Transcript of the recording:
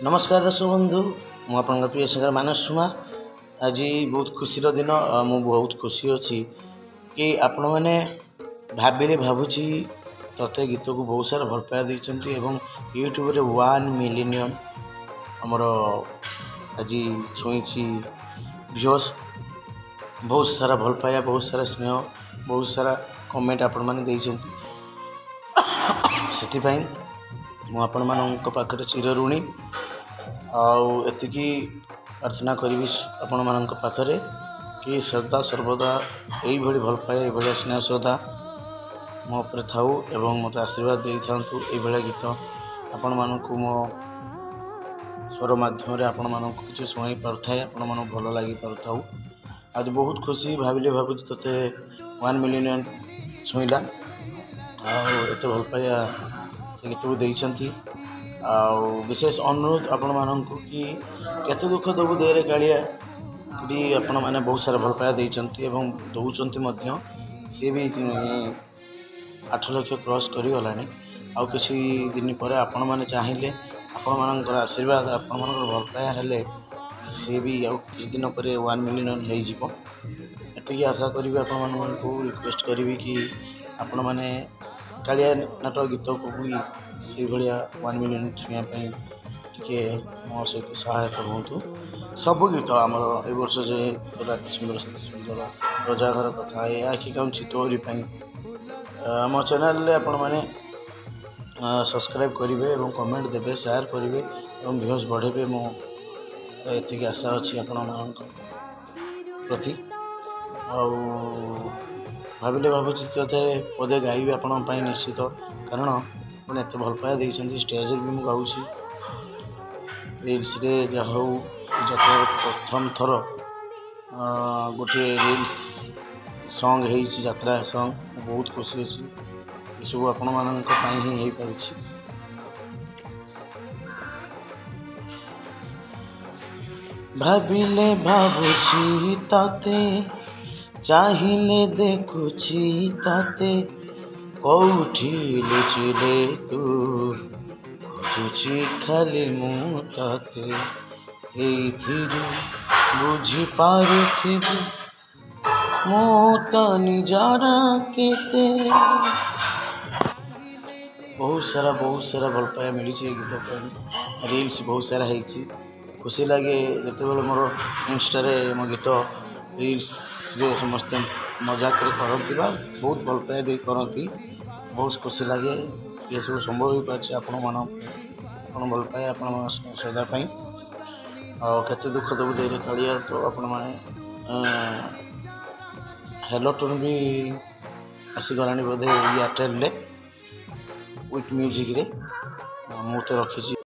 नमस्कार दर्शक बंधु मु प्रिय सिंगर मानस कुमार। आज बहुत खुशी दिन मु बहुत खुशी अच्छी कि आपण मैंने भाविले भावुची तते गीत को बहुत सारा भल पाया देते यूट्यूब रे 1 मिलियन आमर आज छुई व्यूअर्स बहुत सारा भल पाया बहुत सारा स्नेह बहुत सारा कमेंट आपण मैंने देते से मु आपण मानक पाखरे चिर ऋणी आती प्रार्थना करी आपण मानक पाखरे कि श्रद्धा सर्वदा यही भल पाए ये स्नेह श्रद्धा मो पर थाऊ एवं मत आशीर्वाद दे था ये गीत आपण मानक मो स्वर माध्यम आपण मानक किसी शुणी पारे आपण मानक भल लगी पार। आज बहुत खुशी भाविले भावुँ ते 1 मिलियन छुईला आते भल पाया से गीत को देती विशेष अनुरोध आपण मानक कि केते दुख दबु देहरे कालिया भी आपण मैंने बहुत सारा भल पाया देते दौरान सी भी 8 लाख क्रॉस करीगला आउ किसी दिन पर आपण मैंने चाहिए आपण मान आशीर्वाद आपण मान भल पाया हेले सी भी आउ किसी दिन पर 1 मिलियन होती आशा करी आपण मानक रिक्वेस्ट करी कि आपण मैंने कालिया नाटक गीत को भी से भाया 1 मिलियन छुँयापी टे मो सहित सहायता हूँ। सब गीत आमर ए वर्ष जे राति सुंदर सुंदर रजा घर कथा ये आखि काउची तोरी आम चैनल आपण मैंने सब्सक्राइब करेंगे और कमेंट देवे शेयर करेंगे और व्यूज बढ़ेबे मोती आशा अच्छी आपण मान प्रति भाविले भावुँ पदे गाइबे आपण निश्चित कारण मैंने एत भल पाया देते स्टेज भी मुझे गाँची रिल्स जाऊ जब प्रथम थर गोटे रिल्स सॉन्ग है यात्रा सॉन्ग बहुत खुशी अच्छी ये सब आपण मान ही हो पार। भाविले भावुची ताते चाहिए देखुची ताते कौठी लुचिले तू खोजुची खाली मुते बुझी पारुथिबु मो तो निजारा केते बहुत सारा भल पाया मिली गीत रिल्स बहुत सारा है खुशी लगे जिते मोर इंस्टा मो गीत रिल्स समस्ते मजाक करती बहुत भल पाया दे करती बहुत खुशी लगे ये सब संभव हो पारे आपण भल पाए आपण श्रद्धापी आते दुख दबु देर कालिया तो आपण मैंने हेलो टोन भी आसीगला बोधे एयरटेल विथ म्यूजिक रे मु तो रखी।